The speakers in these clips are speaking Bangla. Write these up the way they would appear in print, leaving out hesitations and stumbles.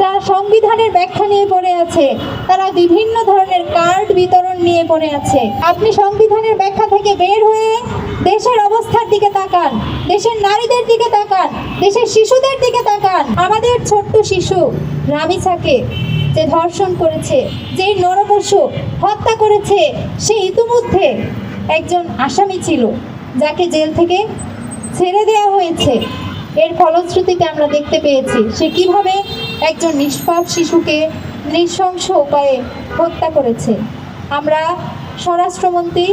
যারা সংবিধানের ব্যাখ্যা নিয়ে পড়ে আছে, তারা বিভিন্ন ধরনের কার্ড বিতরণ নিয়ে পড়ে আছে। আপনি সংবিধানের ব্যাখ্যা থেকে বের হয়ে দেশের অবস্থার দিকে তাকান, দেশের নারীদের দিকে তাকান, দেশের শিশুদের দিকে তাকান। আমাদের ছোট্ট শিশু রামিসাকে যে ধর্ষণ করেছে, যেই নরপশু হত্যা করেছে, সে ইতিমধ্যে একজন আসামি ছিল, যাকে জেল থেকে ছেড়ে দেওয়া হয়েছে। এর ফলশ্রুতিতে আমরা দেখতে পেয়েছি সে কিভাবে একজন নিষ্পাপ শিশুকে নৃশংস উপায়ে হত্যা করেছে। আমরা স্বরাষ্ট্রমন্ত্রী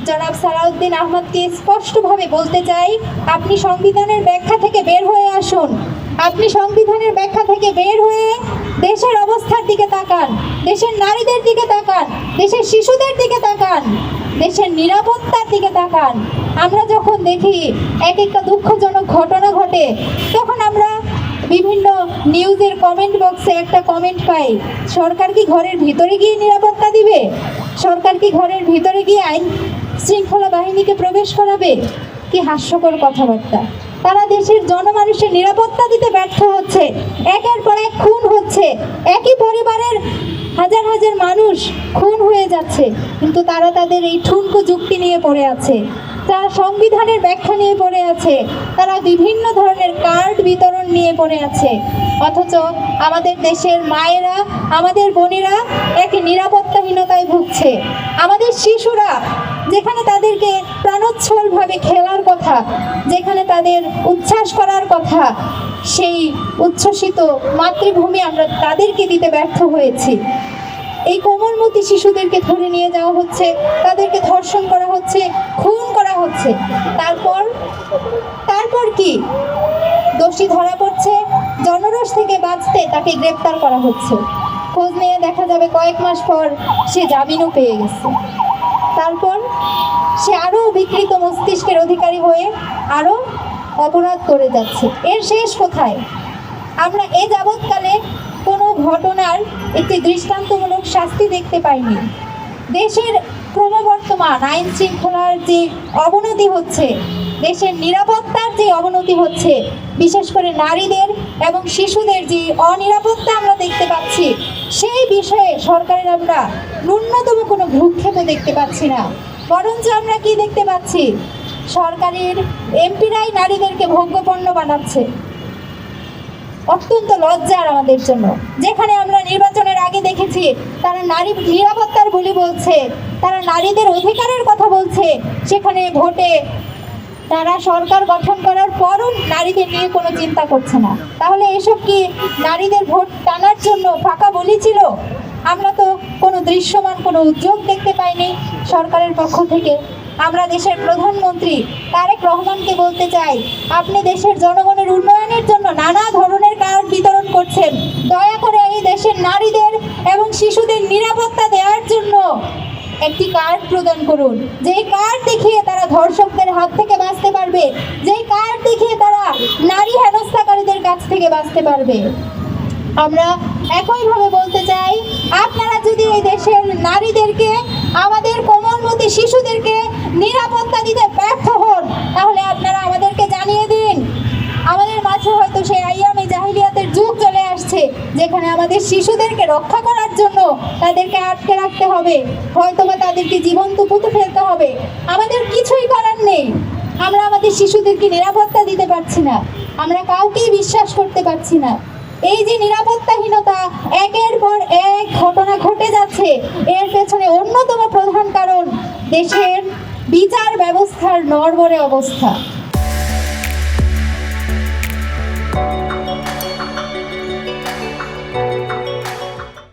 জনাব সালাউদ্দিন আহমদকে স্পষ্টভাবে বলতে চাই, আপনি সংবিধানের ব্যাখ্যা থেকে বের হয়ে আসুন। আপনি সংবিধানের ব্যাখ্যা থেকে বের হয়ে দেশের অবস্থার দিকে তাকান, দেশের নারীদের দিকে তাকান, দেশের শিশুদের দিকে তাকান, দেশের নিরাপত্তার দিকে তাকান। আমরা যখন দেখি এক একটা দুঃখজনক ঘটনা ঘটে, তখন আমরা বিভিন্ন নিউজের কমেন্ট বক্সে একটা কমেন্ট পাই, সরকার কি ঘরের ভিতরে গিয়ে নিরাপত্তা দিবে? সরকার কি ঘরের ভিতরে গিয়ে আইন শৃঙ্খলা বাহিনীকে প্রবেশ করাবে? কি হাস্যকর কথাবার্তা! তারা দেশের জনমানুষের নিরাপত্তা দিতে ব্যর্থ হচ্ছে, একের পর এক খুন হচ্ছে, একই পরিবারের হাজার হাজার মানুষ খুন হয়ে যাচ্ছে, কিন্তু তারা তাদের এই ঠুনকো যুক্তি নিয়ে পড়ে আছে। যারা সংবিধানের ব্যাখ্যা নিয়ে পড়ে আছে, তারা বিভিন্ন ধরনের কার্ড বিতরণ নিয়ে পড়ে আছে। অথচ আমাদের দেশের মায়েরা, আমাদের বোনেরা এক নিরাপত্তাহীনতায় ভুগছে। আমাদের শিশুরা, যেখানে তাদেরকে প্রাণোচ্ছলভাবে খেলার কথা, যেখানে তাদের উচ্ছ্বাস করার কথা, সেই উচ্ছ্বসিত মাতৃভূমি আমরা তাদেরকে দিতে ব্যর্থ হয়েছি। এই কোমলমতি শিশুদেরকে ধরে নিয়ে যাওয়া হচ্ছে, তাদেরকে ধর্ষণ করা হচ্ছে, খুন করা হচ্ছে। তারপর কি? দোষী ধরা পড়ছে, জনরোষ থেকে বাঁচতে তাকে গ্রেপ্তার করা হচ্ছে। খোঁজ নিয়ে দেখা যাবে কয়েক মাস পর সে জামিনও পেয়ে গেছে। তারপর সে আরও বিকৃত মস্তিষ্কের অধিকারী হয়ে আরও অপরাধ করে যাচ্ছে। এর শেষ কোথায়? আমরা এ যাবৎকালে কোনো ঘটনার একটি দৃষ্টান্তমূলক শাস্তি দেখতে পাইনি। দেশের ক্রমবর্ধমান আইন শৃঙ্খলার যে অবনতি হচ্ছে, দেশের নিরাপত্তার যে অবনতি হচ্ছে, বিশেষ করে নারীদের এবং শিশুদের যে অনিরাপত্তা আমরা দেখতে পাচ্ছি, সেই বিষয়ে সরকারের আমরা ন্যূনতম কোনো ভ্রুক্ষেপও দেখতে পাচ্ছি না। বরঞ্চ আমরা কি দেখতে পাচ্ছি? সরকারের এমপিরাই নারীদেরকে ভোগ্যপণ্য বানাচ্ছে। অত্যন্ত লজ্জার আমাদের জন্য। যেখানে আমরা নির্বাচনের আগে দেখেছি তারা নারী নিরাপত্তার বলি বলছে, তারা নারীদের অধিকারের কথা বলছে, সেখানে ভোটে তারা সরকার গঠন করার পরও নারীদের নিয়ে কোনো চিন্তা করছে না। তাহলে এসব কি নারীদের ভোট টানার জন্য ফাঁকা বলি ছিল? আমরা তো কোনো দৃশ্যমান কোনো উদ্যোগ দেখতে পাইনি সরকারের পক্ষ থেকে। আমরা দেশের প্রধানমন্ত্রী তারেক রহমানকে বলতে চাই, আপনি দেশের জনগণের উন্নয়নের জন্য নানা ধরনের কার্ড বিতরণ করছেন, দয়া করে এই দেশের নারীদের এবং শিশুদের নিরাপত্তা দেওয়ার জন্য একটি কার্ড প্রদান করুন, যেই কার্ড দেখিয়ে তারা ধর্ষকদের হাত থেকে বাঁচতে পারবে, যেই কার্ড দেখিয়ে তারা নারী হেনস্থাকারীদের কাছ থেকে বাঁচতে পারবে। আমরা একইভাবে বলতে চাই, আপনারা যদি এই দেশের নারীদেরকে, আমাদের কোমলমতি শিশুদেরকে নিরাপত্তা দিতে ব্যর্থ হন, তাহলে আপনারা আমাদেরকে জানিয়ে দিন। আমাদের মাঝে হয়তো সেই আইয়ামে জাহিলিয়াতের যুগ চলে আসছে, যেখানে আমাদের শিশুদেরকে রক্ষা করার জন্য তাদেরকে আটকে রাখতে হবে, হয়তোবা তাদেরকে জীবন্ত পুঁতে ফেলতে হবে। আমাদের কিছুই করার নেই। আমরা আমাদের শিশুদেরকে নিরাপত্তা দিতে পারছি না, আমরা কাউকেই বিশ্বাস করতে পারছি না। এই যে নিরাপত্তাহীনতা একের পর এক ঘটনা ঘটে যাচ্ছে, এর পেছনে অন্যতম প্রধান কারণ দেশের বিচার ব্যবস্থার নড়বড়ে অবস্থা।